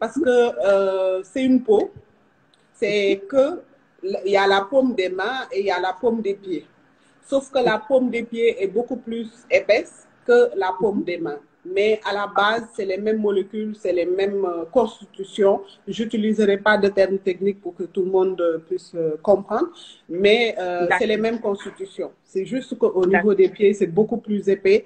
parce que c'est une peau. C'est que il y a la paume des mains et il y a la paume des pieds. Sauf que la paume des pieds est beaucoup plus épaisse que la paume des mains. Mais à la base, c'est les mêmes molécules, c'est les mêmes constitutions. J'utiliserai pas de termes techniques pour que tout le monde puisse comprendre, mais c'est les mêmes constitutions. C'est juste qu'au niveau des pieds, c'est beaucoup plus épais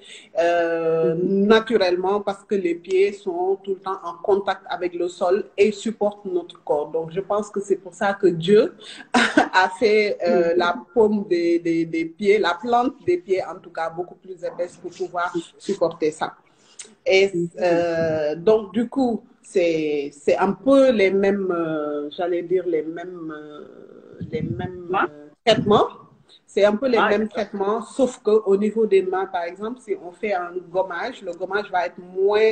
naturellement parce que les pieds sont tout le temps en contact avec le sol et supportent notre corps. Donc, je pense que c'est pour ça que Dieu a fait la paume des pieds, la plante des pieds en tout cas, beaucoup plus épaisse pour pouvoir supporter ça. Et donc, du coup, c'est un peu les mêmes, j'allais dire, les mêmes traitements. C'est un peu les mêmes traitements, sauf qu'au niveau des mains, par exemple, si on fait un gommage, le gommage va être moins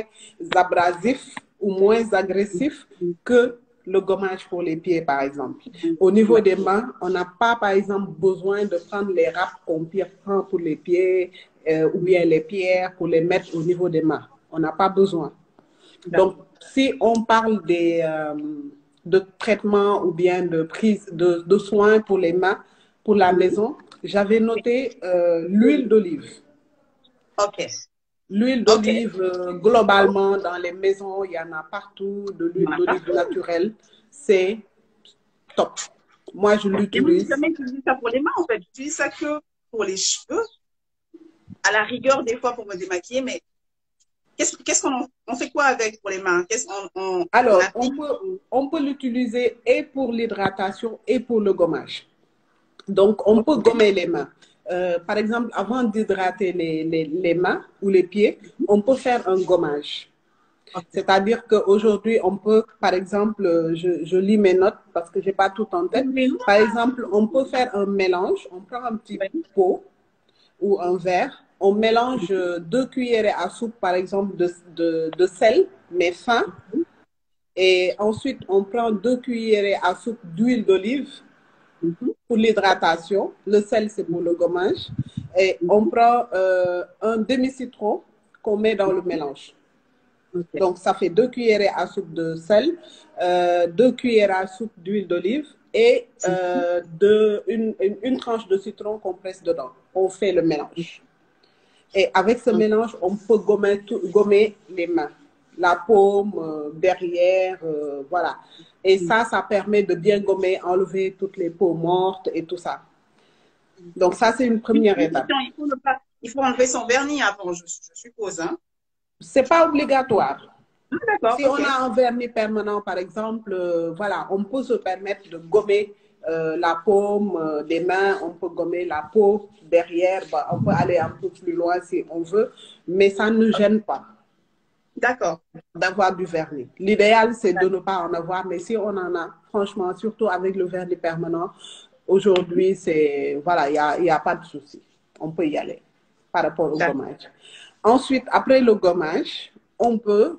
abrasif ou moins agressif que le gommage pour les pieds, par exemple. Au niveau des mains, on n'a pas, par exemple, besoin de prendre les râpes qu'on prend pour les pieds ou bien les pierres pour les mettre au niveau des mains. On n'a pas besoin. Donc, si on parle de traitement ou bien de prise de soins pour les mains, pour la maison, j'avais noté l'huile d'olive. Ok. L'huile d'olive, globalement, dans les maisons, il y en a partout, de l'huile d'olive naturelle. C'est top. Moi, je l'utilise. Et moi, jamais utilisé ça pour les mains, en fait. J'utilise ça que pour les cheveux. À la rigueur, des fois, pour me démaquiller, mais qu'est-ce qu'on fait quoi avec pour les mains? Alors, on peut l'utiliser et pour l'hydratation et pour le gommage. Donc, on peut gommer les mains. Par exemple, avant d'hydrater les mains ou les pieds, on peut faire un gommage. C'est-à-dire qu'aujourd'hui, on peut, par exemple, je lis mes notes parce que je n'ai pas tout en tête. Par exemple, on peut faire un mélange. On prend un petit pot ou un verre. On mélange 2 cuillerées à soupe, par exemple, de sel, mais fin. Et ensuite, on prend 2 cuillerées à soupe d'huile d'olive pour l'hydratation. Le sel, c'est pour le gommage. Et on prend un demi-citron qu'on met dans le mélange. Donc, ça fait 2 cuillerées à soupe de sel, 2 cuillères à soupe d'huile d'olive et une tranche de citron qu'on presse dedans. On fait le mélange. Et avec ce mélange, on peut gommer les mains, la paume, derrière, voilà. Et ça permet de bien gommer, enlever toutes les peaux mortes et tout ça. Donc, ça, c'est une première étape. Il faut enlever son vernis avant, je suppose. Hein? C'est pas obligatoire. Si on a un vernis permanent, par exemple, voilà, on peut se permettre de gommer la paume des mains, on peut gommer la peau derrière, on peut aller un peu plus loin si on veut, mais ça ne gêne pas. D'accord. D'avoir du vernis. L'idéal, c'est de ne pas en avoir, mais si on en a, franchement, surtout avec le vernis permanent, aujourd'hui, c'est, voilà, il n'y a pas de souci. On peut y aller par rapport au gommage. Ensuite, après le gommage, on peut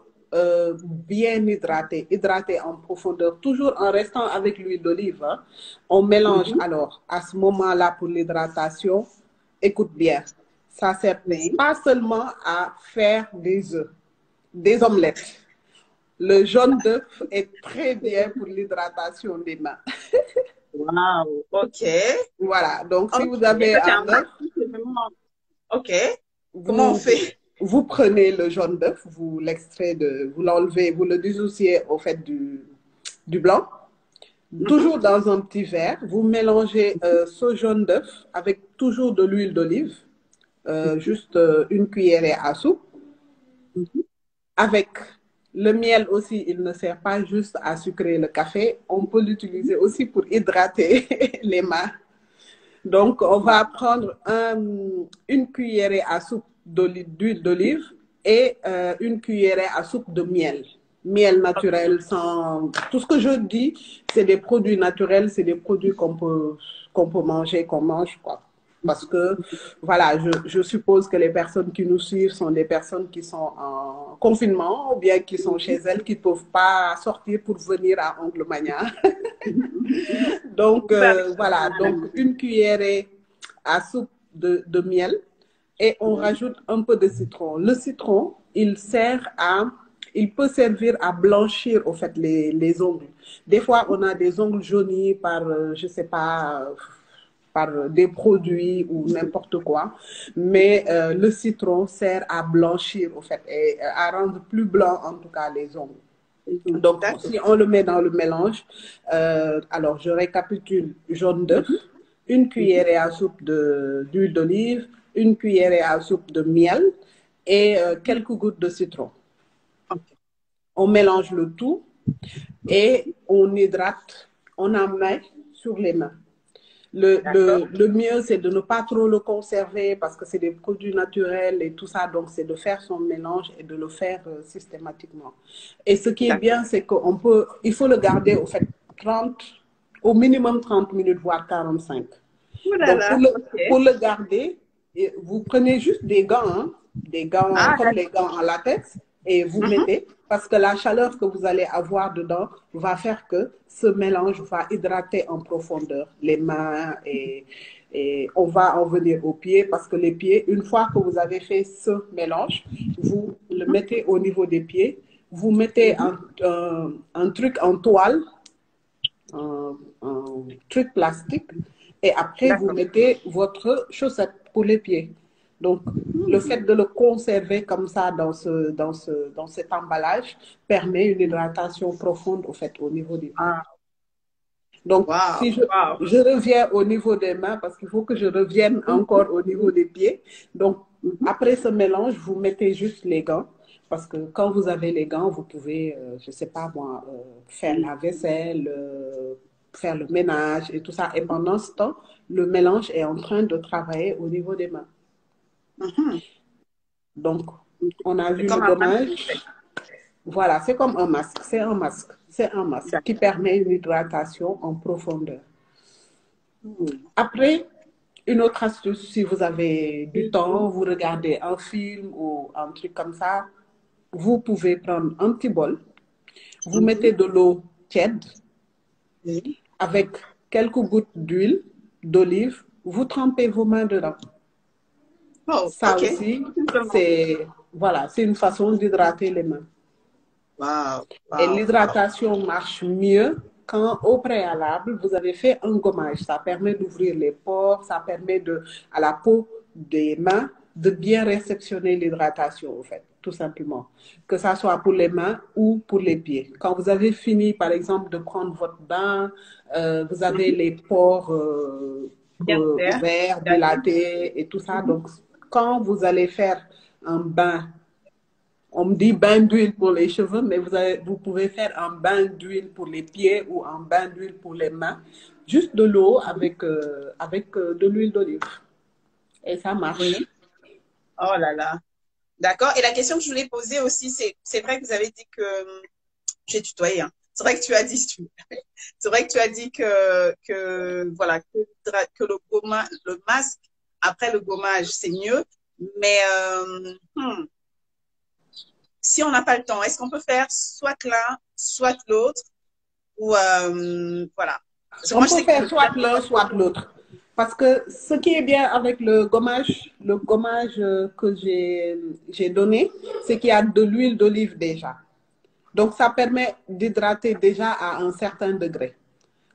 bien hydrater en profondeur, toujours en restant avec l'huile d'olive. Hein. On mélange alors, à ce moment-là, pour l'hydratation, écoute bien, ça ne sert pas seulement à faire des œufs, des omelettes. Le jaune d'œuf est très bien pour l'hydratation des mains. Wow, ok. Voilà, donc si vous avez un œuf, ok. Comment on fait? Vous prenez le jaune d'œuf, vous l'enlevez, vous le dissociez au fait du blanc. Toujours dans un petit verre, vous mélangez ce jaune d'œuf avec toujours de l'huile d'olive, juste une cuillerée à soupe. Avec le miel aussi, il ne sert pas juste à sucrer le café, on peut l'utiliser aussi pour hydrater les mains. Donc, on va prendre une cuillerée à soupe d'huile d'olive et une cuillerée à soupe de miel. Miel naturel, sans... Tout ce que je dis, c'est des produits naturels, c'est des produits qu'on peut manger, qu'on mange, quoi. Parce que, voilà, je suppose que les personnes qui nous suivent sont des personnes qui sont en confinement ou bien qui sont chez elles, qui ne peuvent pas sortir pour venir à Oncle Mania. Donc, voilà, donc une cuillerée à soupe de miel et on rajoute un peu de citron. Le citron, il sert à il peut servir à blanchir au fait les ongles. Des fois, on a des ongles jaunis par, je sais pas, par des produits ou n'importe quoi, mais le citron sert à blanchir au fait et à rendre plus blanc en tout cas les ongles. Donc, si on le met dans le mélange, alors je récapitule: jaune d'œuf, une cuillerée à soupe d'huile d'olive, une cuillerée à soupe de miel et quelques gouttes de citron. On mélange le tout et on hydrate, on en met sur les mains. Le mieux, c'est de ne pas trop le conserver parce que c'est des produits naturels et tout ça. Donc, c'est de faire son mélange et de le faire systématiquement. Et ce qui est bien, c'est il faut le garder au fait 30, au minimum 30 minutes, voire 45. Donc, pour le garder, vous prenez juste des gants, hein, des gants comme les gants en latex, et vous mettez, parce que la chaleur que vous allez avoir dedans va faire que ce mélange va hydrater en profondeur les mains et on va en venir aux pieds, parce que les pieds, une fois que vous avez fait ce mélange, vous le mettez au niveau des pieds, vous mettez un truc en toile, un truc plastique, et après vous mettez votre chaussette pour les pieds. Donc, le fait de le conserver comme ça dans cet emballage permet une hydratation profonde au fait au niveau des pieds. Donc, si je reviens au niveau des mains, parce qu'il faut que je revienne encore au niveau des pieds. Donc, après ce mélange, vous mettez juste les gants. Parce que quand vous avez les gants, vous pouvez, je ne sais pas moi, faire la vaisselle, faire le ménage et tout ça. Et pendant ce temps, le mélange est en train de travailler au niveau des mains. Donc, on a vu le gommage. Voilà, c'est comme un masque. C'est un masque. C'est un masque qui permet une hydratation en profondeur. Après, une autre astuce, si vous avez du temps, vous regardez un film ou un truc comme ça, vous pouvez prendre un petit bol, vous mettez de l'eau tiède avec quelques gouttes d'huile d'olive, vous trempez vos mains dedans. Ça aussi, c'est une façon d'hydrater les mains. Et l'hydratation marche mieux quand au préalable, vous avez fait un gommage. Ça permet d'ouvrir les pores, ça permet à la peau des mains de bien réceptionner l'hydratation, en fait, tout simplement. Que ça soit pour les mains ou pour les pieds. Quand vous avez fini, par exemple, de prendre votre bain, vous avez les pores ouverts, dilatés et tout ça. Donc, quand vous allez faire un bain, on me dit bain d'huile pour les cheveux, mais vous pouvez faire un bain d'huile pour les pieds ou un bain d'huile pour les mains. Juste de l'eau avec de l'huile d'olive. Et ça marche. Oh là là. D'accord. Et la question que je voulais poser aussi, c'est vrai que vous avez dit que... J'ai tutoyé, hein. C'est vrai que tu as dit, c'est vrai que tu as dit voilà, que le masque, après le gommage, c'est mieux. Mais si on n'a pas le temps, est-ce qu'on peut faire soit l'un, soit l'autre? Ou voilà. On peut faire soit l'un, soit l'autre. Parce que ce qui est bien avec le gommage que j'ai donné, c'est qu'il y a de l'huile d'olive déjà. Donc, ça permet d'hydrater déjà à un certain degré.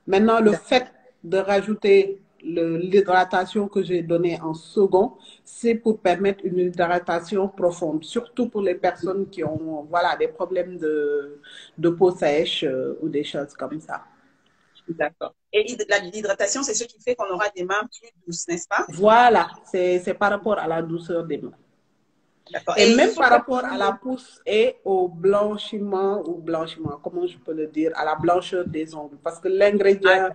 Maintenant, le fait de rajouter l'hydratation que j'ai donnée en second, c'est pour permettre une hydratation profonde, surtout pour les personnes qui ont des problèmes de peau sèche ou des choses comme ça. D'accord. Et l'hydratation, c'est ce qui fait qu'on aura des mains plus douces, n'est-ce pas? Voilà, c'est par rapport à la douceur des mains. Et même par rapport à la pousse et au blanchiment, comment je peux le dire, à la blancheur des ongles. Parce que l'ingrédient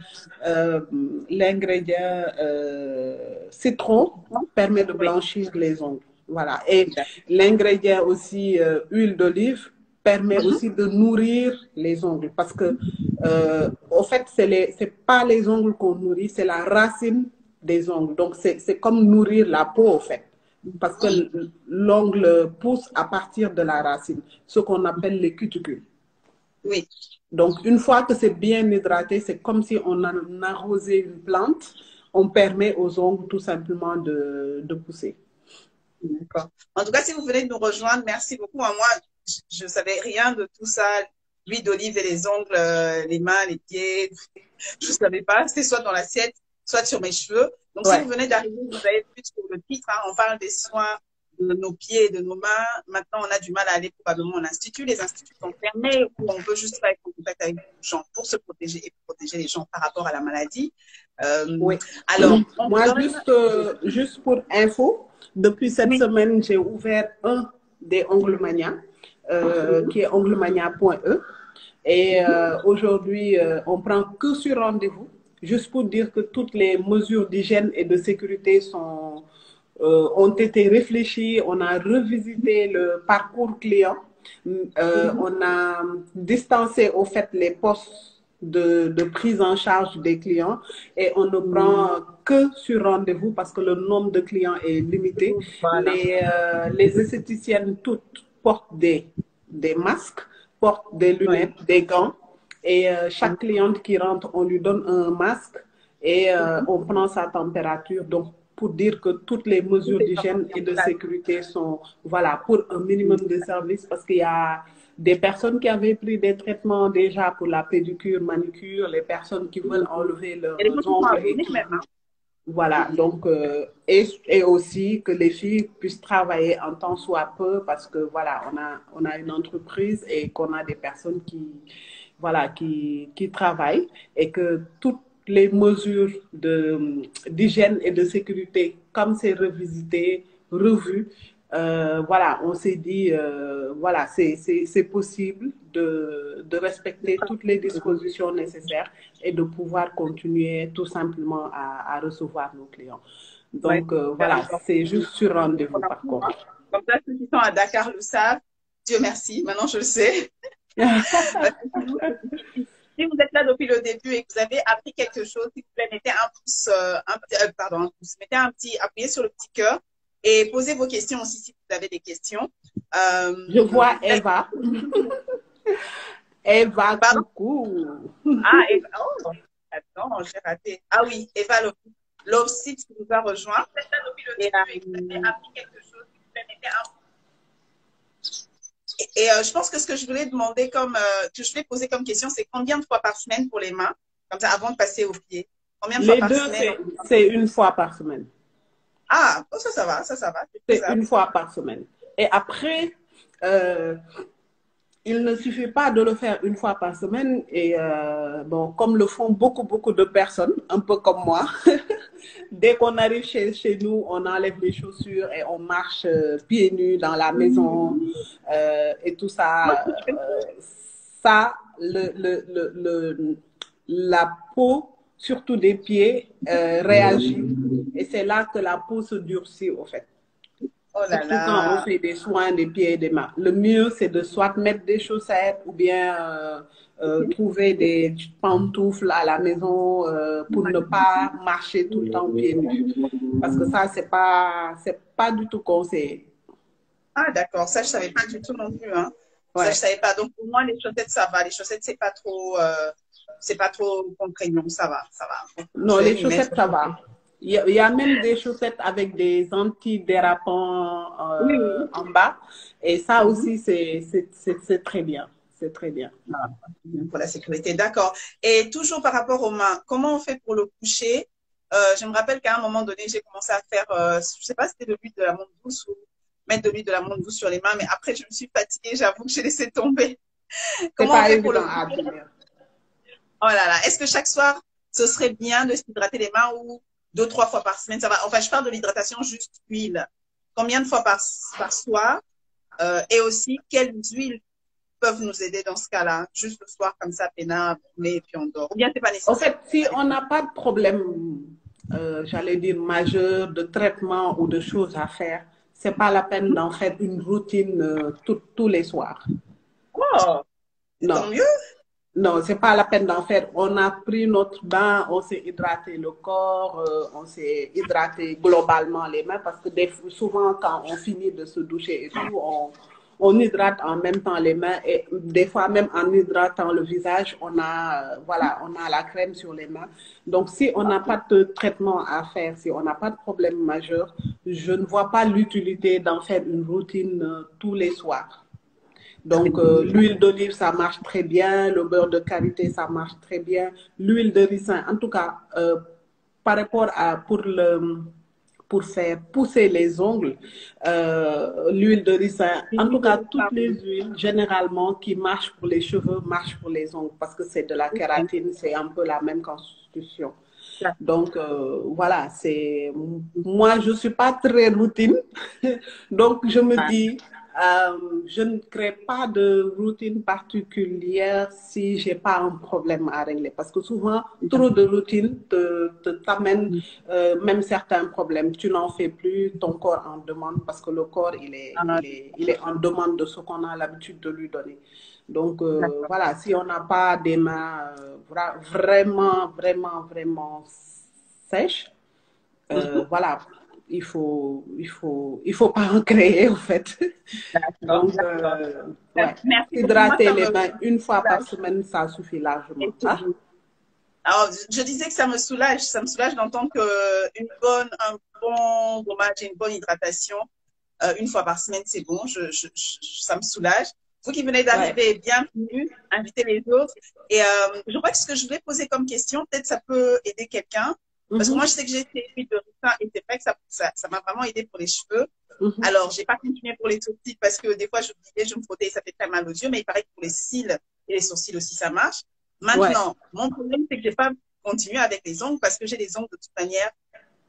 citron permet de blanchir les ongles. Voilà. Et l'ingrédient aussi huile d'olive permet aussi de nourrir les ongles. Parce que, au fait, c'est pas les ongles qu'on nourrit, c'est la racine des ongles. Donc, c'est comme nourrir la peau, au fait. Parce que l'ongle pousse à partir de la racine, ce qu'on appelle les cuticules. Oui. Donc, une fois que c'est bien hydraté, c'est comme si on arrosait une plante. On permet aux ongles tout simplement de pousser. D'accord. En tout cas, si vous venez de nous rejoindre, merci beaucoup. Moi, je savais rien de tout ça. L'huile d'olive et les ongles, les mains, les pieds. Je savais pas. C'était soit dans l'assiette, soit sur mes cheveux. Donc, si Ouais. vous venez d'arriver, vous avez vu sur le titre, hein, on parle des soins de nos pieds et de nos mains. Maintenant, on a du mal à aller probablement en institut. Les instituts sont fermés ou on veut juste pas être en contact avec les gens pour se protéger et protéger les gens par rapport à la maladie. Oui. Alors, on vous Moi, donne... juste pour info, depuis cette Oui. semaine, j'ai ouvert un des Ongles Mania, qui est onglemania.e. Et aujourd'hui, on prend que sur rendez-vous, juste pour dire que toutes les mesures d'hygiène et de sécurité ont été réfléchies. On a revisité le parcours client. On a distancé au fait les postes de prise en charge des clients et on ne prend que sur rendez-vous parce que le nombre de clients est limité. Voilà. Les esthéticiennes toutes portent des masques, portent des lunettes, Oui. des gants et chaque cliente qui rentre, on lui donne un masque et on prend sa température. Donc, pour dire que toutes les Tout mesures est vraiment d'hygiène mis et en de place. sécurité sont, voilà, pour un minimum de services parce qu'il y a des personnes qui avaient pris des traitements déjà pour la pédicure, manicure, les personnes qui veulent enlever Et les leurs gens qui sont ongles et abonnés qui, même, hein. voilà, donc, et aussi que les filles puissent travailler en temps soit peu parce que, voilà, on a une entreprise et qu'on a des personnes qui, voilà, qui travaillent et que toutes les mesures d'hygiène et de sécurité, comme c'est revisité, revu, voilà, on s'est dit, voilà, c'est possible de respecter toutes les dispositions nécessaires et de pouvoir continuer tout simplement à recevoir nos clients. Ouais, Donc, c'est super voilà, important. c'est juste sur rendez-vous Pour par l'info, hein. contre. Comme ça, ceux qui sont à Dakar le savent. Dieu merci, maintenant je le sais. Parce que sinon, c'est difficile. Si vous êtes là depuis le début et que vous avez appris quelque chose, s'il vous plaît, mettez un pouce, pardon, un pouce, mettez un petit, appuyez sur le petit cœur et posez vos questions aussi si vous avez des questions. Je vois La- Eva. Eva, Pardon? coucou. Ah, Eva, oh, attends, j'ai raté. Ah oui, Eva Lovsit qui nous a rejoint. Vous êtes là depuis le Et, début et que vous avez appris quelque chose, s'il vous plaît, mettez un pouce. Et je pense que ce que je voulais demander que je voulais poser comme question, c'est combien de fois par semaine pour les mains, comme ça, avant de passer aux pieds? Combien de fois les par deux, semaine? c'est une fois par semaine. Ah, oh, ça va, ça va, c'est C'est une faisable. fois par semaine. Et après, euh, il ne suffit pas de le faire une fois par semaine. Et bon, comme le font beaucoup de personnes, un peu comme moi, dès qu'on arrive chez nous, on enlève les chaussures et on marche pieds nus dans la maison et tout Moi ça. aussi, je fais ça. Ça, la peau, surtout des pieds, réagit. Et c'est là que la peau se durcit, au fait. Oh là Surtout quand on là. fait des soins des pieds et des mains. Le mieux, c'est de soit mettre des chaussettes ou bien trouver des pantoufles à la maison pour ne pas marcher tout le temps pieds nus. Parce que ça, c'est pas du tout conseillé. Ah, d'accord, ça, je savais pas du tout non plus, hein. Ça, je Ouais. savais pas. Donc, pour moi, les chaussettes, ça va. Les chaussettes, c'est pas trop contraignant. Ça va, ça va. Non, Je vais les m'y mettre. chaussettes, ça va. Il y a même des chaussettes avec des antidérapants Oui, oui. en bas. Et ça Mhm. aussi, c'est très bien. C'est très bien. Ah, pour la sécurité, d'accord. Et toujours par rapport aux mains, comment on fait pour le coucher? Je me rappelle qu'à un moment donné, j'ai commencé à faire, je sais pas si c'était de l'huile de la menthe douce ou mettre de l'huile de la menthe douce sur les mains, mais après, je me suis fatiguée, j'avoue que j'ai laissé tomber. C'est Comment on pas fait pour le évident à coucher? tenir. Oh là là, est-ce que chaque soir, ce serait bien de s'hydrater les mains ou deux, trois fois par semaine? Ça va. Enfin, je parle de l'hydratation juste huile. Combien de fois par soir? Et aussi, quelles huiles peuvent nous aider dans ce cas-là? Juste le soir, comme ça, peinard, mais et puis on dort. Ou bien c'est pas En nécessaire? fait, si Ça on dépend. n'a pas de problème, j'allais dire majeur, de traitement ou de choses à faire, c'est pas la peine d'en faire une routine tous les soirs. Oh, c'est Non, tant mieux. non, c'est pas la peine d'en faire. On a pris notre bain, on s'est hydraté le corps, on s'est hydraté globalement les mains parce que souvent quand on finit de se doucher et tout, on hydrate en même temps les mains et des fois même en hydratant le visage, on a, voilà, on a la crème sur les mains. Donc si on n'a pas de traitement à faire, si on n'a pas de problème majeur, je ne vois pas l'utilité d'en faire une routine tous les soirs. Donc, l'huile d'olive, ça marche très bien. Le beurre de karité, ça marche très bien. L'huile de ricin, en tout cas, par rapport à pour faire pousser les ongles, l'huile de ricin, en tout cas, toutes les huiles, généralement, qui marchent pour les cheveux, marchent pour les ongles parce que c'est de la kératine, c'est un peu la même constitution. Donc, voilà, c'est moi, je suis pas très routine. Donc, je me dis, je ne crée pas de routine particulière si j'ai pas un problème à régler. Parce que souvent, trop de routine t'amène même certains problèmes. Tu n'en fais plus, ton corps en demande parce que le corps, il est en demande de ce qu'on a l'habitude de lui donner. Donc, voilà, si on n'a pas des mains vraiment sèches, voilà, il faut pas en créer, en fait. Donc, ouais. Merci beaucoup. Hydrater les mains une fois par semaine, ça suffit largement. Hein? Alors, je disais que ça me soulage d'entendre qu'un bon gommage et une bonne hydratation, une fois par semaine, c'est bon, ça me soulage. Vous qui venez d'arriver, bienvenue, invitez les autres. Et je crois que ce que je voulais poser comme question, peut-être ça peut aider quelqu'un. Parce que moi, je sais que j'ai essayé l'huile de ricin et c'est vrai que ça m'a vraiment aidé pour les cheveux. Alors, j'ai pas continué pour les sourcils parce que des fois, je me frottais et ça fait très mal aux yeux, mais il paraît que pour les cils et les sourcils aussi, ça marche. Maintenant, mon problème, c'est que j'ai pas continué avec les ongles parce que j'ai des ongles de toute manière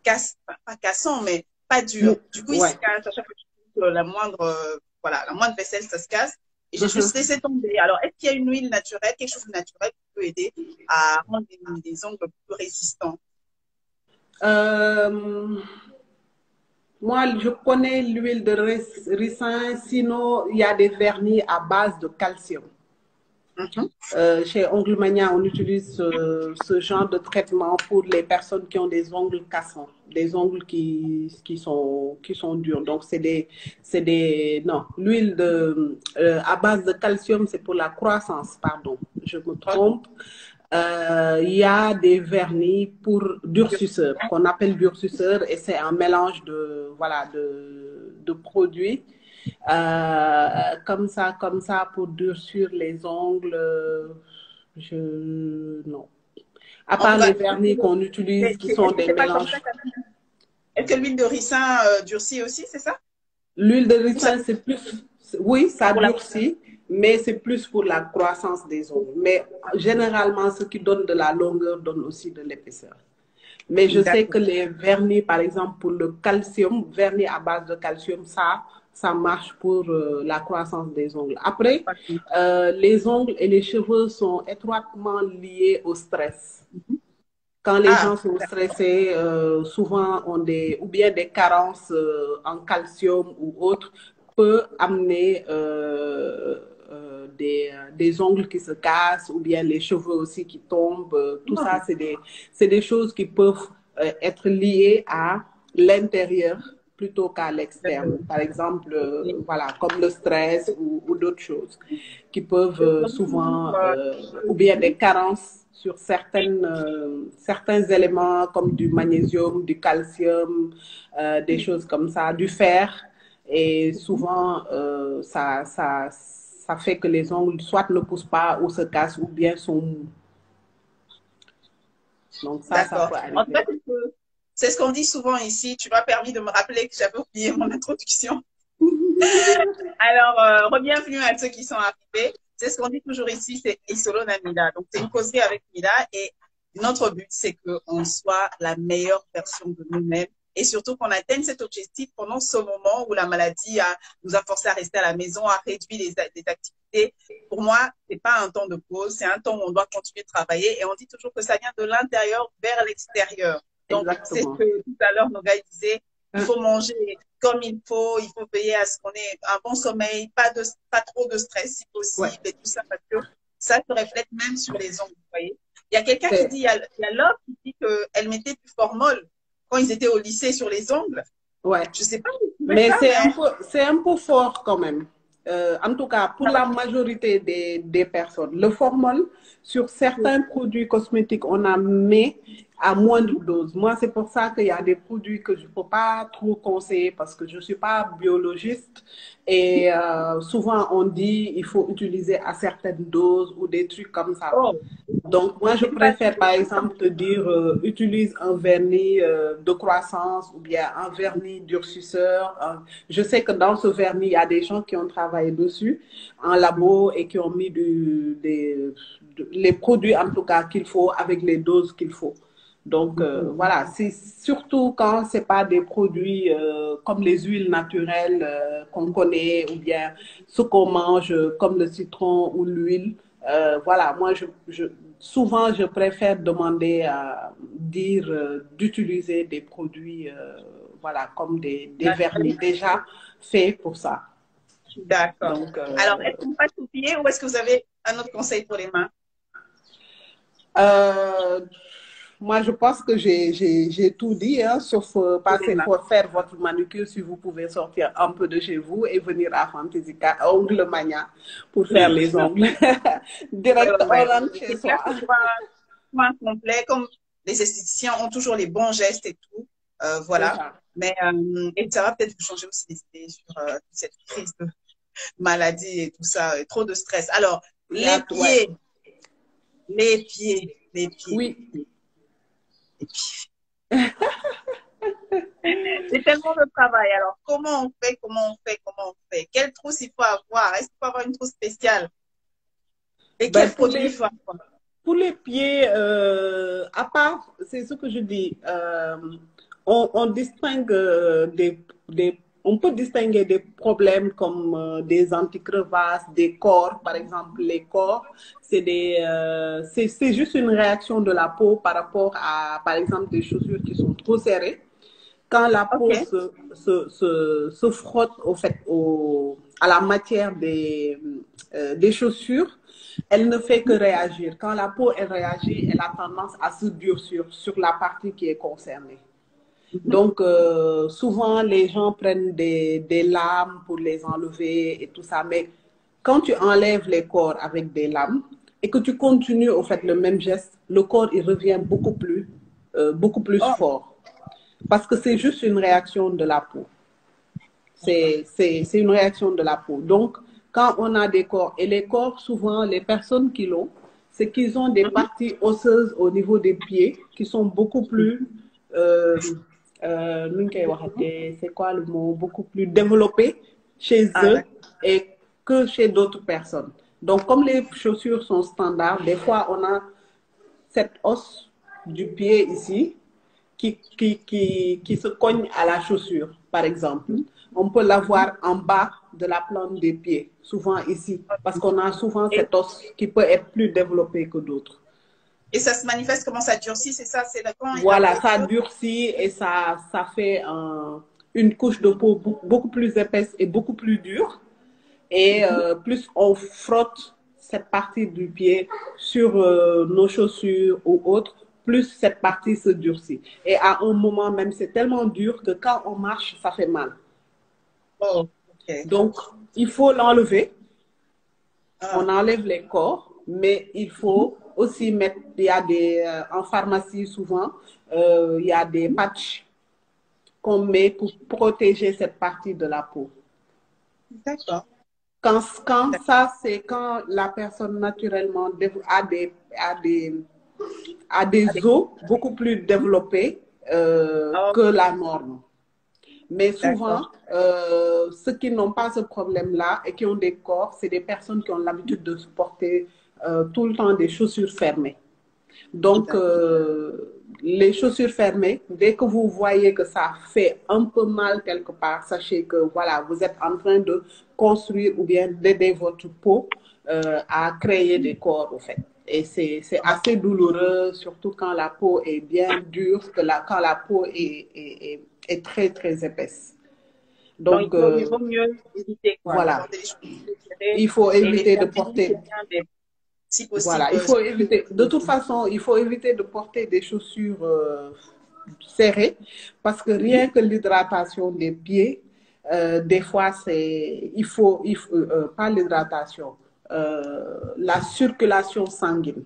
pas cassants, mais pas durs. Du coup, ils se cassent à chaque fois que la moindre vaisselle, ça se casse. Et j'ai juste laissé tomber. Alors, est-ce qu'il y a une huile naturelle, quelque chose de naturel qui peut aider à rendre des ongles plus résistants? Moi, je connais l'huile de ricin, sinon il y a des vernis à base de calcium. Chez Ongle Mania, on utilise ce genre de traitement pour les personnes qui ont des ongles cassants, des ongles qui sont durs. Donc, non, l'huile à base de calcium, c'est pour la croissance, pardon, je me trompe. Il y a des vernis pour durcisseurs, qu'on appelle durcisseurs, et c'est un mélange de produits. Comme ça, pour durcir les ongles, non. À part les vernis qu'on utilise, qui sont des mélanges. Est-ce que l'huile de ricin durcit aussi, c'est ça? L'huile de ricin, c'est plus. Oui, ça durcit, mais c'est plus pour la croissance des ongles. Mais généralement, ce qui donne de la longueur donne aussi de l'épaisseur. Mais je sais que les vernis, par exemple, pour le calcium, vernis à base de calcium, ça marche pour la croissance des ongles. Après, les ongles et les cheveux sont étroitement liés au stress. Quand les gens sont stressés, souvent ont ou bien des carences en calcium ou autres, peut amener des ongles qui se cassent ou bien les cheveux aussi qui tombent. Tout ça, c'est des choses qui peuvent être liées à l'intérieur plutôt qu'à l'externe. Par exemple, voilà, comme le stress ou d'autres choses qui peuvent souvent, ou bien des carences sur certains éléments comme du magnésium, du calcium, des choses comme ça, du fer. Et souvent, ça fait que les ongles soit ne poussent pas ou se cassent ou bien sont mous. Donc ça peut arriver. En fait, c'est ce qu'on dit souvent ici. Tu m'as permis de me rappeler que j'avais oublié mon introduction. Alors, bienvenue à ceux qui sont arrivés. C'est ce qu'on dit toujours ici, c'est Isolo Namida. Donc, c'est une causerie avec Mila et notre but, c'est qu'on soit la meilleure version de nous-mêmes et surtout qu'on atteigne cet objectif pendant ce moment où la maladie nous a forcé à rester à la maison, à réduire les activités. Pour moi, c'est pas un temps de pause, c'est un temps où on doit continuer de travailler et on dit toujours que ça vient de l'intérieur vers l'extérieur. Donc, c'est ce que tout à l'heure, nos gars disaient, il faut manger comme il faut veiller à ce qu'on ait un bon sommeil, pas trop de stress si possible et tout ça, parce que ça se reflète même sur les ongles, vous voyez. Il y a quelqu'un qui dit, il y a l'homme qui dit qu'elle mettait du formol quand ils étaient au lycée sur les ongles. Ouais. Je sais pas. Mais c'est un peu fort quand même. en tout cas pour la majorité des personnes, le formol, sur certains produits cosmétiques, on en met à moindre dose. Moi, c'est pour ça qu'il y a des produits que je ne peux pas trop conseiller parce que je ne suis pas biologiste et souvent on dit il faut utiliser à certaines doses ou des trucs comme ça. Oh, Donc, moi, je c'est pas préfère, par exemple, te dire, utilise un vernis de croissance ou bien un vernis durcisseur. Je sais que dans ce vernis, il y a des gens qui ont travaillé dessus en labo et qui ont mis les produits, en tout cas, qu'il faut avec les doses qu'il faut. Donc, voilà, c'est surtout quand c'est pas des produits comme les huiles naturelles qu'on connaît ou bien ce qu'on mange comme le citron ou l'huile. Voilà, moi, souvent, je préfère demander à dire d'utiliser des produits, voilà, comme des vernis déjà faits pour ça. d'accord. Donc, Alors, est-ce qu'on passe au pied ou est-ce que vous avez un autre conseil pour les mains? euh, moi, je pense que j'ai tout dit, hein, sauf Pour les passer mains. pour faire votre manucure si vous pouvez sortir un peu de chez vous et venir à Fantaisica, à Ongle Mania, pour faire les ongles. Ouais, Direct, ouais, on ouais. rentre chez C'est clair soi. que pour un complet, comme les esthéticiens ont toujours les bons gestes et tout, C'est voilà. ça. Mais et ça va peut-être vous changer aussi les idées sur cette crise de maladie et tout ça, et trop de stress. Alors, Il y a, ouais. les pieds, les pieds, Oui. les pieds. C'est tellement de travail. Alors, comment on fait, comment on fait, comment on fait? Quelle trousse il faut avoir? Est-ce qu'il faut avoir une trousse spéciale? Et Ben, quel produit il faut avoir? pour les pieds, à part, c'est ce que je dis, on distingue on peut distinguer des problèmes comme des anticrevasses, des corps, par exemple. Les corps, c'est juste une réaction de la peau par rapport à, par exemple, des chaussures qui sont trop serrées. Quand la peau OK. se frotte au fait, à la matière des chaussures, elle ne fait que réagir. Quand la peau elle réagit, elle a tendance à se durcir sur la partie qui est concernée. Donc, souvent, les gens prennent des lames pour les enlever et tout ça. Mais quand tu enlèves les corps avec des lames et que tu continues au fait le même geste, le corps il revient beaucoup plus Oh, fort. Parce que c'est juste une réaction de la peau. C'est une réaction de la peau. Donc, quand on a des corps, et les corps, souvent, les personnes qui l'ont, c'est qu'ils ont des mhm. parties osseuses au niveau des pieds qui sont beaucoup plus, euh, c'est quoi le mot, beaucoup plus développées chez Ah, eux d'accord. et que chez d'autres personnes. Donc, comme les chaussures sont standards, des fois, on a cette os du pied ici qui se cogne à la chaussure, par exemple. On peut l'avoir en bas de la plante des pieds, souvent ici, parce qu'on a souvent Et, cet os qui peut être plus développé que d'autres. et ça se manifeste comment ça durcit, c'est ça? C'est quand la Voilà, peau ça creuse? durcit et ça fait une couche de peau beaucoup plus épaisse et beaucoup plus dure. Et plus on frotte cette partie du pied sur nos chaussures ou autres, plus cette partie se durcit. Et à un moment même, c'est tellement dur que quand on marche, ça fait mal. Oh, OK. Donc, il faut l'enlever. On Ah, enlève les corps, mais il faut aussi mettre, il y a en pharmacie souvent, il y a des patchs qu'on met pour protéger cette partie de la peau. d'accord. Quand ça, c'est quand la personne naturellement a des Avec, os beaucoup plus développés oh, que la norme. Mais d'accord. souvent, ceux qui n'ont pas ce problème-là et qui ont des corps, c'est des personnes qui ont l'habitude de supporter tout le temps des chaussures fermées. Donc, D'accord. les chaussures fermées, dès que vous voyez que ça fait un peu mal quelque part, sachez que voilà, vous êtes en train de construire ou bien d'aider votre peau à créer des corps, au fait. Et c'est assez douloureux, surtout quand la peau est bien dure, quand la peau est très, très épaisse. Donc, Donc, il vaut mieux éviter, quoi, de voilà. porter les chaussures serrées Il faut et les éviter de vernis, c'est porter. bien, mais si Voilà, possible, il faut éviter. De toute façon, il faut éviter de porter des chaussures serrées parce que rien que l'hydratation des pieds Des fois, pas l'hydratation, la circulation sanguine.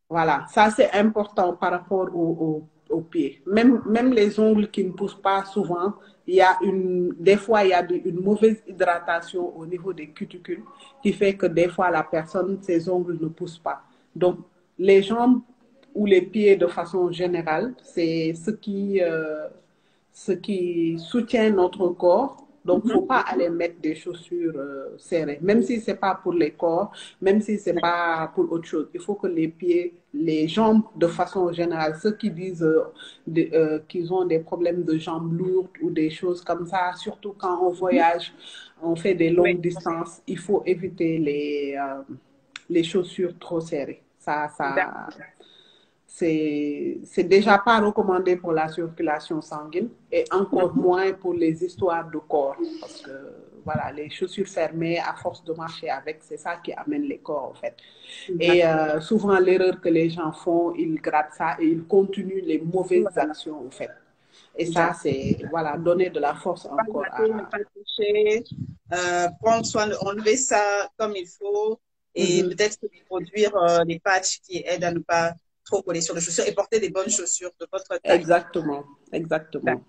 Voilà, ça c'est important par rapport aux pieds. Même les ongles qui ne poussent pas souvent, des fois il y a une mauvaise hydratation au niveau des cuticules qui fait que des fois la personne, ses ongles ne poussent pas. Donc les jambes ou les pieds de façon générale, c'est ce qui soutient notre corps. Donc, il ne faut pas aller mettre des chaussures serrées, même si ce n'est pas pour les corps, même si ce n'est pas pour autre chose. Il faut que les pieds, les jambes, de façon générale, ceux qui disent qu'ils ont des problèmes de jambes lourdes ou des choses comme ça, surtout quand on voyage, on fait des longues distances, il faut éviter les chaussures trop serrées. C'est déjà pas recommandé pour la circulation sanguine et encore moins pour les histoires de corps. Parce que, voilà, les chaussures fermées, à force de marcher avec, c'est ça qui amène les corps, en fait. Et souvent, l'erreur que les gens font, ils grattent ça et ils continuent les mauvaises actions, en fait. Et ça, c'est, voilà, donner de la force encore à... Ne pas toucher, prendre soin, enlever ça comme il faut et peut-être produire des patchs qui aident à ne pas trop coller sur les chaussures et porter des bonnes chaussures de votre taille. Exactement, exactement.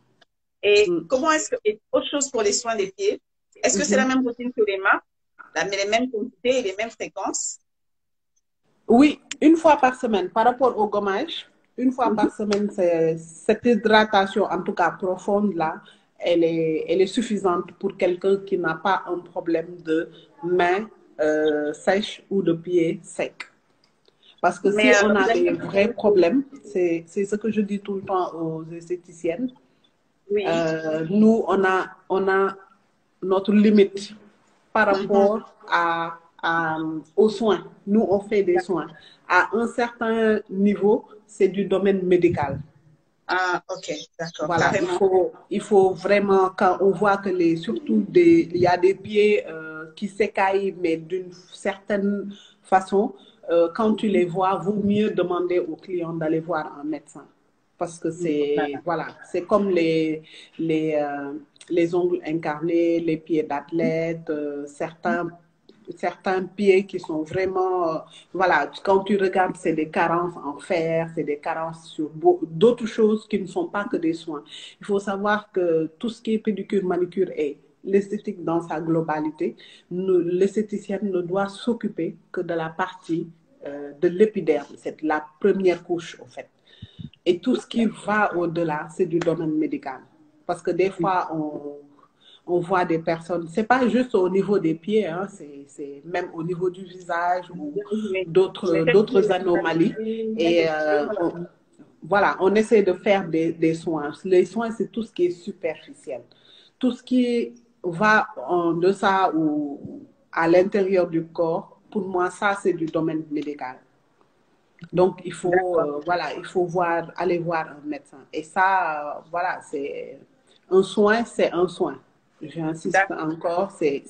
Et comment est-ce que, et autre chose pour les soins des pieds, est-ce que c'est la même routine que les mains, les mêmes quantités et les mêmes fréquences? Oui, une fois par semaine. Par rapport au gommage, une fois par semaine, cette hydratation, en tout cas profonde là, elle est suffisante pour quelqu'un qui n'a pas un problème de main sèche ou de pied sec. Parce que si on a des vrais problèmes, c'est ce que je dis tout le temps aux esthéticiennes. Oui. Nous, on a notre limite par rapport aux soins. Nous, on fait des soins. À un certain niveau, c'est du domaine médical. Ah, ok, d'accord. Voilà, il faut vraiment, quand on voit que il y a des pieds qui s'écaillent, mais d'une certaine façon, quand tu les vois, vaut mieux demander au client d'aller voir un médecin. Parce que c'est comme les ongles incarnés, les pieds d'athlète, certains pieds qui sont vraiment, voilà, quand tu regardes, c'est des carences en fer, c'est des carences sur d'autres choses qui ne sont pas que des soins. Il faut savoir que tout ce qui est pédicure, manicure et l'esthétique dans sa globalité, l'esthéticienne ne doit s'occuper que de la partie de l'épiderme, c'est la première couche en fait. Et tout ce qui va au-delà, c'est du domaine médical. Parce que des fois, on voit des personnes, c'est pas juste au niveau des pieds, hein, c'est même au niveau du visage ou d'autres anomalies. Et voilà, on essaie de faire des soins. Les soins, c'est tout ce qui est superficiel. Tout ce qui va en deçà ou à l'intérieur du corps, pour moi, ça, c'est du domaine médical. Donc, il faut, voilà, il faut aller voir un médecin. Et ça, voilà, c'est un soin, c'est un soin. J'insiste encore, c'est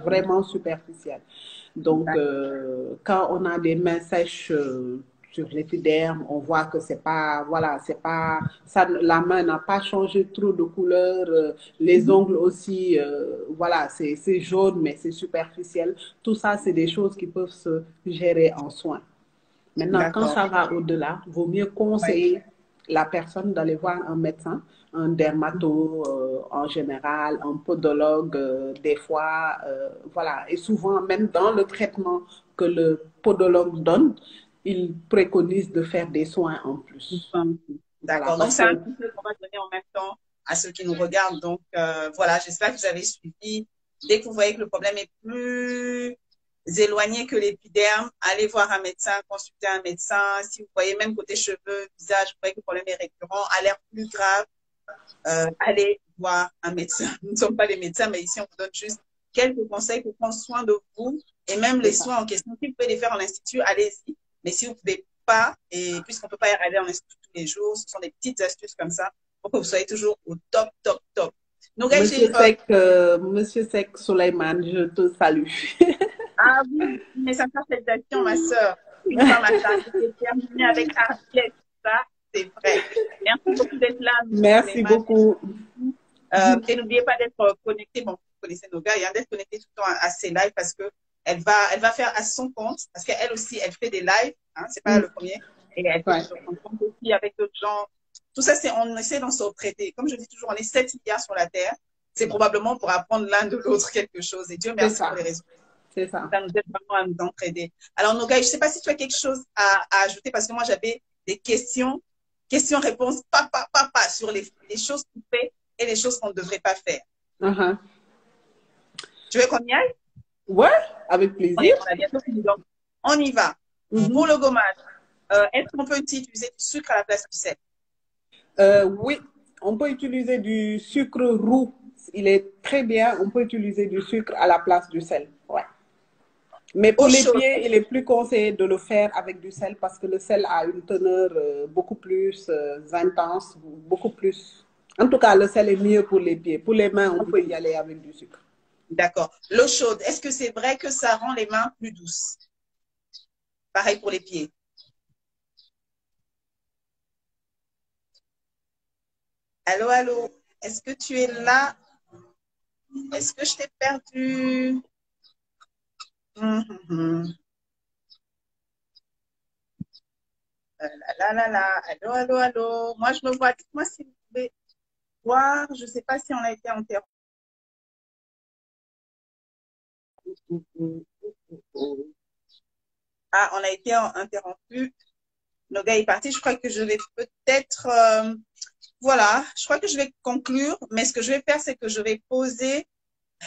vraiment superficiel. Donc, quand on a des mains sèches sur l'épiderme, on voit que c'est pas, voilà, c'est pas, ça, la main n'a pas changé trop de couleur, les ongles aussi, voilà, c'est jaune, mais c'est superficiel. Tout ça, c'est des choses qui peuvent se gérer en soins. Maintenant, quand ça va au-delà, il vaut mieux conseiller la personne d'aller voir un médecin, un dermato en général, un podologue des fois, voilà. Et souvent, même dans le traitement que le podologue donne, il préconise de faire des soins en plus. D'accord. Donc, c'est un conseil qu'on va donner en même temps à ceux qui nous regardent. Donc, voilà, j'espère que vous avez suivi. Dès que vous voyez que le problème est plus éloigné que l'épiderme, allez voir un médecin, consulter un médecin. Si vous voyez même côté cheveux, visage, vous voyez que le problème est récurrent, a l'air plus grave, allez voir un médecin. Nous ne sommes pas des médecins, mais ici, on vous donne juste quelques conseils pour prendre soin de vous et même les soins en question. Si vous pouvez les faire en institut, allez-y. Mais si vous ne pouvez pas, et puisqu'on ne peut pas y aller en institut tous les jours, ce sont des petites astuces comme ça pour que vous soyez toujours au top, top, top. Donc, Monsieur Sek Soleiman, je te salue. Ah oui, mais ça fait félicitations, ma soeur. Une femme à ça, c'est terminé avec Arlette, ça, c'est vrai. Merci beaucoup d'être là. Merci beaucoup. Et n'oubliez pas d'être connecté, bon, vous connaissez nos gars, d'être connecté tout le temps à ses lives parce que elle va faire à son compte, parce qu'elle aussi, elle fait des lives, hein, c'est pas le premier, et elle fait Ouais, sur son compte aussi avec d'autres gens. Tout ça, on essaie d'en s'entraider. Comme je dis toujours, on est 7 milliards sur la Terre. C'est probablement pour apprendre l'un de l'autre quelque chose. Et Dieu c'est merci pour ça, les réseaux. c'est ça. Ça nous aide vraiment à nous entraider. Alors, nos gars, je ne sais pas si tu as quelque chose à ajouter parce que moi, j'avais des questions-réponses, pas, sur les choses qu'on fait et les choses qu'on ne devrait pas faire. Uh-huh. Tu veux qu'on y aille? Ouais, avec plaisir. On a bientôt fini. Donc, on y va. Pour le gommage, est-ce qu'on peut utiliser du sucre à la place du sel? Oui, on peut utiliser du sucre roux. Il est très bien. On peut utiliser du sucre à la place du sel. Ouais. Mais pour Eau les chaude. pieds, il est plus conseillé de le faire avec du sel parce que le sel a une teneur beaucoup plus intense, beaucoup plus. En tout cas, le sel est mieux pour les pieds. Pour les mains, on peut y aller avec du sucre. D'accord. L'eau chaude, est-ce que c'est vrai que ça rend les mains plus douces? Pareil pour les pieds. Allô, allô, est-ce que tu es là? Est-ce que je t'ai perdu? Hum. Allô, allô, allô. Moi, je me vois. Dites-moi si vous pouvez voir. Je ne sais pas si on a été interrompu. Ah, on a été interrompu. Le gars est parti. Je crois que je vais peut-être. Voilà, je crois que je vais conclure. Mais ce que je vais faire, c'est que je vais poser.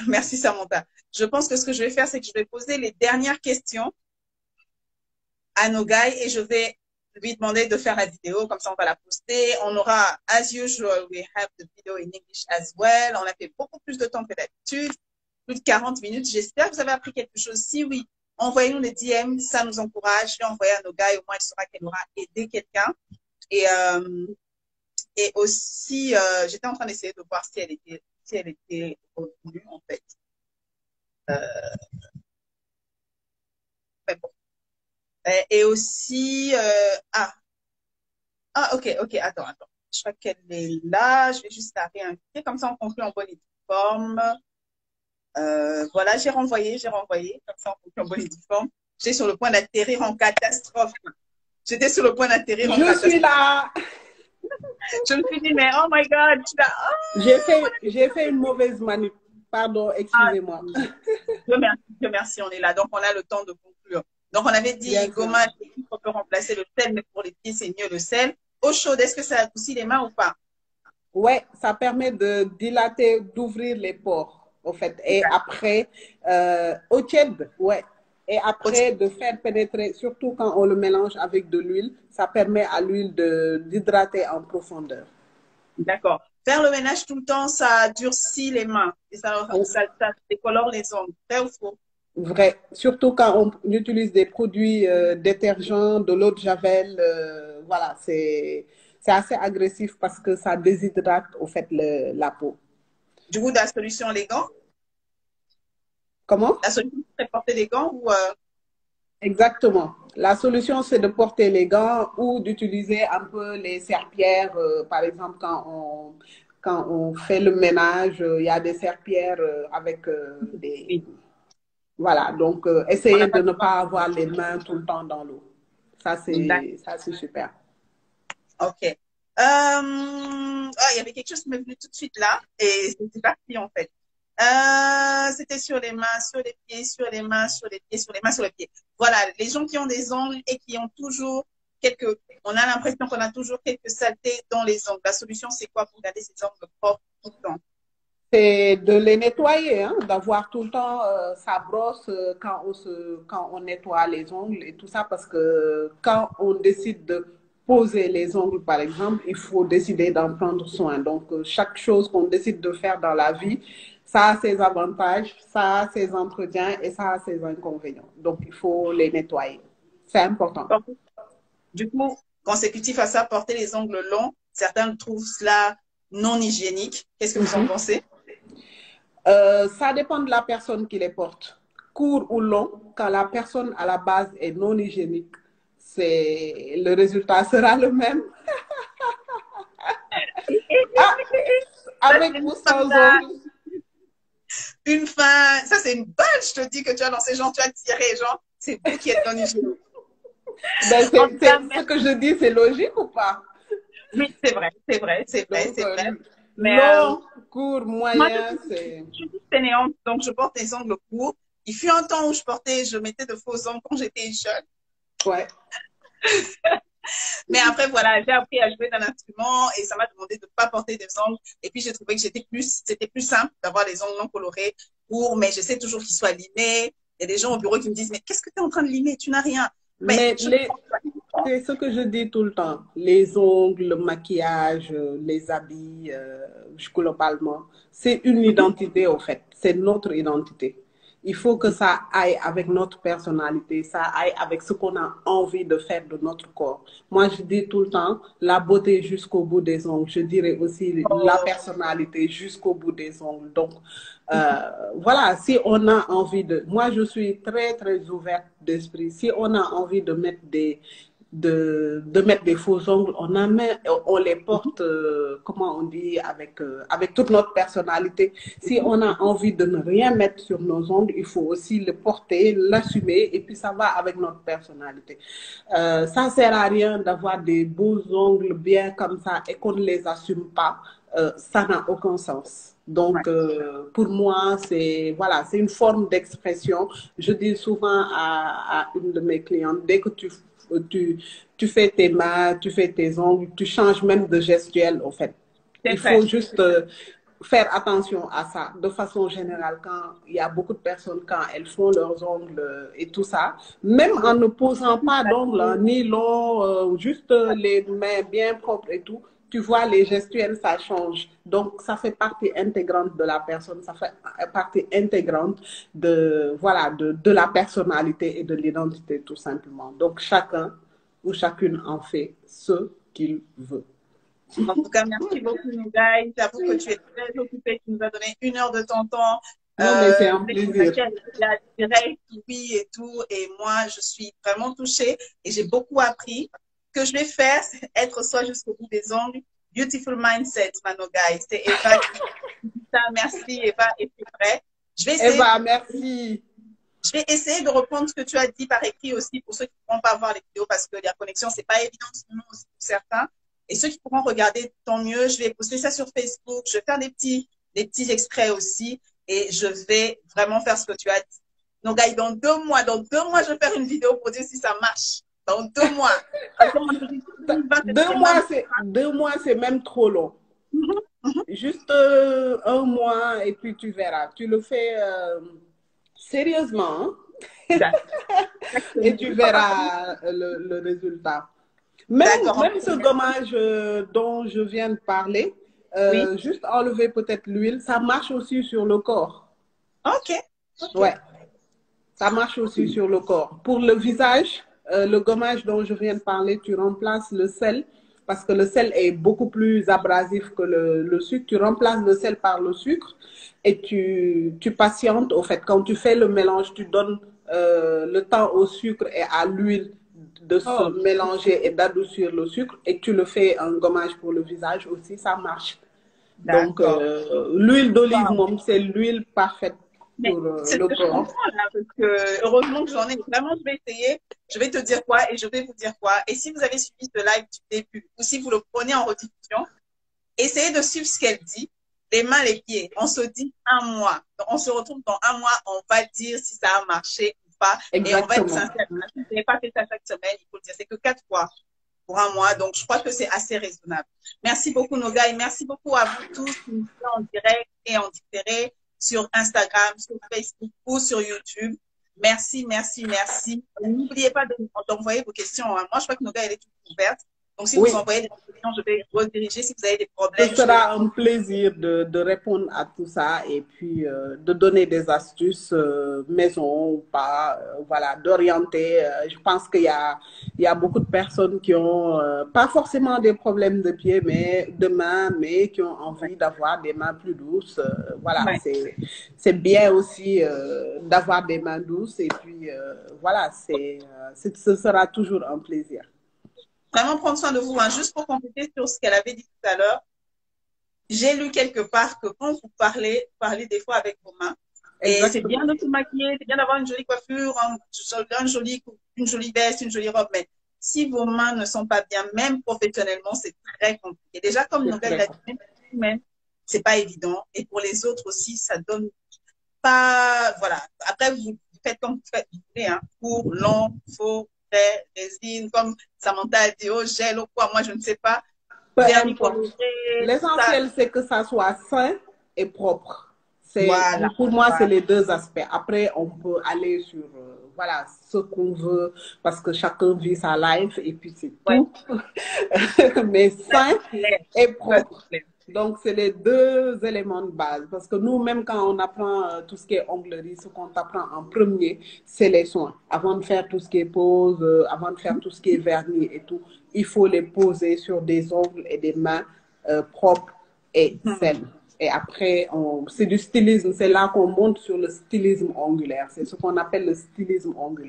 Merci, Samantha. Je pense que ce que je vais faire, c'est que je vais poser les dernières questions à nos gars et je vais lui demander de faire la vidéo, comme ça on va la poster. On aura, as usual, we have the video in English as well. On a fait beaucoup plus de temps que d'habitude, plus de 40 minutes. J'espère que vous avez appris quelque chose. Si oui, envoyez-nous des DM, ça nous encourage. Envoyez à nos gars et au moins il saura qu'elle aura aidé quelqu'un. Et, et aussi, j'étais en train d'essayer de voir si elle était revenue en fait. Mais bon. Et aussi, ok, attends. Je crois qu'elle est là. Je vais juste la réinviter. Comme ça, on conclut en bonne et due forme. Voilà, j'ai renvoyé. Comme ça, on conclut en bonne et due forme. J'étais sur le point d'atterrir en catastrophe. Je suis là. Je me suis dit, mais oh my God, tu l'as. J'ai fait une mauvaise manip. Pardon, excusez-moi. Dieu merci, on est là. Donc, on a le temps de conclure. Donc, on avait dit, gommage, on peut remplacer le sel, mais pour les pieds, c'est mieux le sel. Eau chaude, est-ce que ça adoucit les mains ou pas? Ouais, ça permet de dilater, d'ouvrir les pores, au fait. Et après, eau tiède, ouais. Et après, de faire pénétrer, surtout quand on le mélange avec de l'huile, ça permet à l'huile d'hydrater en profondeur. D'accord. Faire le ménage tout le temps, ça durcit les mains et ça décolore les ongles. Vrai ou faux? Vrai. Surtout quand on utilise des produits détergents, de l'eau de javel, voilà, c'est assez agressif parce que ça déshydrate au fait la peau. Du coup, la solution, les gants? Comment? La solution, c'est porter des gants ou Exactement. La solution, c'est de porter les gants ou d'utiliser un peu les serpillères. Par exemple, quand on fait le ménage, il y a des serpillères avec des... Oui. Voilà, donc essayez de ne pas avoir les mains tout le temps dans l'eau. Ça, c'est super. Ok. Il y avait quelque chose qui m'est venu tout de suite là et c'est parti en fait. C'était sur les mains, sur les pieds, sur les mains, sur les pieds, sur les mains, sur les pieds. Voilà, les gens qui ont des ongles et qui ont toujours on a l'impression qu'on a toujours quelques saletés dans les ongles. La solution, c'est quoi pour garder ces ongles propres tout le temps? C'est de les nettoyer, hein, d'avoir tout le temps sa brosse quand on nettoie les ongles et tout ça, parce que quand on décide de poser les ongles, par exemple, il faut décider d'en prendre soin. Donc, chaque chose qu'on décide de faire dans la vie, ça a ses avantages, ça a ses entretiens et ça a ses inconvénients. Donc, il faut les nettoyer. C'est important. Donc, du coup, consécutif à ça, porter les ongles longs, certains trouvent cela non hygiénique. Qu'est-ce que vous en pensez? Ça dépend de la personne qui les porte. Court ou long, quand la personne à la base est non hygiénique, le résultat sera le même. Avec ou sans ongles. Une fin, ça c'est une balle, je te dis, que tu as dans ces gens, tu as tiré, genre, c'est vous qui êtes dans les genoux. Ben, ce que je dis, c'est logique ou pas? Oui, c'est vrai, c'est vrai, c'est vrai, Donc, c'est vrai. Mais long, court, moi, moyen, c'est... je suis toute fainéante, donc je porte des ongles courts. Il fut un temps où je mettais de faux ongles quand j'étais jeune. Ouais. Mais après, voilà, j'ai appris à jouer d'un instrument et ça m'a demandé de ne pas porter des ongles. Et puis, j'ai trouvé que c'était plus simple d'avoir les ongles non colorés, courts, mais j'essaie toujours qu'ils soient limés. Il y a des gens au bureau qui me disent, mais qu'est-ce que tu es en train de limer? Tu n'as rien. Mais Mais c'est ce que je dis tout le temps. Les ongles, le maquillage, les habits, globalement, c'est une identité, au fait. C'est notre identité. Il faut que ça aille avec notre personnalité, ça aille avec ce qu'on a envie de faire de notre corps. Moi, je dis tout le temps, la beauté jusqu'au bout des ongles. Je dirais aussi la personnalité jusqu'au bout des ongles. Donc, voilà, si on a envie de... Moi, je suis très, très ouverte d'esprit. Si on a envie de mettre de mettre des faux ongles, on les porte, comment on dit, avec toute notre personnalité. Si on a envie de ne rien mettre sur nos ongles, il faut aussi le porter, l'assumer, et puis ça va avec notre personnalité. Ça sert à rien d'avoir des beaux ongles bien comme ça et qu'on ne les assume pas. Ça n'a aucun sens. Donc, pour moi, c'est voilà, c'est une forme d'expression. Je dis souvent à une de mes clientes, dès que tu fais tes mains, tu fais tes ongles, tu changes même de gestuelle, en fait. Il faut juste faire attention à ça. De façon générale, quand il y a beaucoup de personnes, quand elles font leurs ongles et tout ça, même en ne posant pas d'ongles, ni long, juste les mains bien propres et tout, tu vois, les gestuelles, ça change. Donc, ça fait partie intégrante de la personne, ça fait partie intégrante voilà, de la personnalité et de l'identité, tout simplement. Donc, chacun ou chacune en fait ce qu'il veut. En tout cas, merci beaucoup, Nougaï. J'avoue que tu es très occupée. Tu nous as donné 1 heure de ton temps. Non, mais c'est un plaisir. La direct, oui, et tout. Et moi, je suis vraiment touchée et j'ai beaucoup appris. Ce que je vais faire, c'est être soit jusqu'au bout des ongles. Beautiful mindset, Manogaï. C'est Eva qui dit ça. Merci, Eva. Et c'est vrai. Eva, merci. Je vais essayer de reprendre ce que tu as dit par écrit aussi pour ceux qui ne pourront pas voir les vidéos parce que la connexion, c'est pas évident aussi pour certains. Et ceux qui pourront regarder, tant mieux. Je vais poster ça sur Facebook. Je vais faire des petits extraits aussi. Et je vais vraiment faire ce que tu as dit. Donc, dans 2 mois, je vais faire une vidéo pour dire si ça marche. Dans 2 mois. 2 mois, c'est même trop long. Juste 1 mois et puis tu verras. Tu le fais sérieusement. Et tu verras le résultat. Même ce gommage dont je viens de parler, juste enlever peut-être l'huile, ça marche aussi sur le corps. Ok. Ouais, ça marche aussi sur le corps. Pour le visage, le gommage dont je viens de parler, tu remplaces le sel parce que le sel est beaucoup plus abrasif que le sucre. Tu remplaces le sel par le sucre et tu patientes. Au fait, quand tu fais le mélange, tu donnes le temps au sucre et à l'huile de se mélanger et d'adoucir le sucre et tu le fais un gommage pour le visage aussi, ça marche. Donc, l'huile d'olive, c'est l'huile parfaite pour le corps. Parce que heureusement que j'en ai. Vraiment, je vais essayer. Je vais te dire quoi et je vais vous dire quoi. Et si vous avez suivi ce live du début ou si vous le prenez en rediffusion, essayez de suivre ce qu'elle dit. Les mains, les pieds. On se dit 1 mois. Donc, on se retrouve dans 1 mois. On va dire si ça a marché ou pas. Exactement. Et on va être sincère. Si vous n'avez pas fait ça chaque semaine, il faut le dire. C'est que 4 fois pour 1 mois. Donc, je crois que c'est assez raisonnable. Merci beaucoup, Noga. Et merci beaucoup à vous tous qui nous suivez en direct et en différé sur Instagram, sur Facebook ou sur YouTube. Merci, merci, merci. N'oubliez pas d'envoyer vos questions. Moi, je crois que Noga, elle est toute ouverte. Donc, si vous envoyez des questions, je vais rediriger. Si vous avez des problèmes. Ce sera un plaisir de répondre à tout ça et puis de donner des astuces maison ou pas, voilà, d'orienter. Je pense qu'il y a beaucoup de personnes qui ont pas forcément des problèmes de pieds, mais de mains, mais qui ont envie d'avoir des mains plus douces. Voilà, c'est bien aussi d'avoir des mains douces et puis voilà, ce sera toujours un plaisir. Vraiment prendre soin de vous. Juste pour compléter sur ce qu'elle avait dit tout à l'heure, j'ai lu quelque part que quand vous parlez des fois avec vos mains. Et c'est bien de se maquiller, c'est bien d'avoir une jolie coiffure, une jolie veste, une jolie robe. Mais si vos mains ne sont pas bien, même professionnellement, c'est très compliqué. Déjà, comme nouvelle latine, même, c'est pas évident. Et pour les autres aussi, ça donne pas, voilà. Après, vous faites comme vous voulez, hein. Court, long, faux, frais, résine, comme Samantha a dit, oh, gel, ou quoi, moi, je ne sais pas. Vernis coloré, l'essentiel, c'est que ça soit sain et propre. Voilà. Pour moi, c'est les deux aspects. Après, on peut aller sur voilà, ce qu'on veut parce que chacun vit sa life et puis c'est tout. Mais sain et propre. Donc, c'est les deux éléments de base. Parce que nous, même quand on apprend tout ce qui est onglerie, ce qu'on apprend en premier, c'est les soins. Avant de faire tout ce qui est pose, avant de faire tout ce qui est vernis et tout, il faut les poser sur des ongles et des mains propres et saines. Et après, c'est du stylisme. C'est là qu'on monte sur le stylisme ongulaire. C'est ce qu'on appelle le stylisme ongulaire.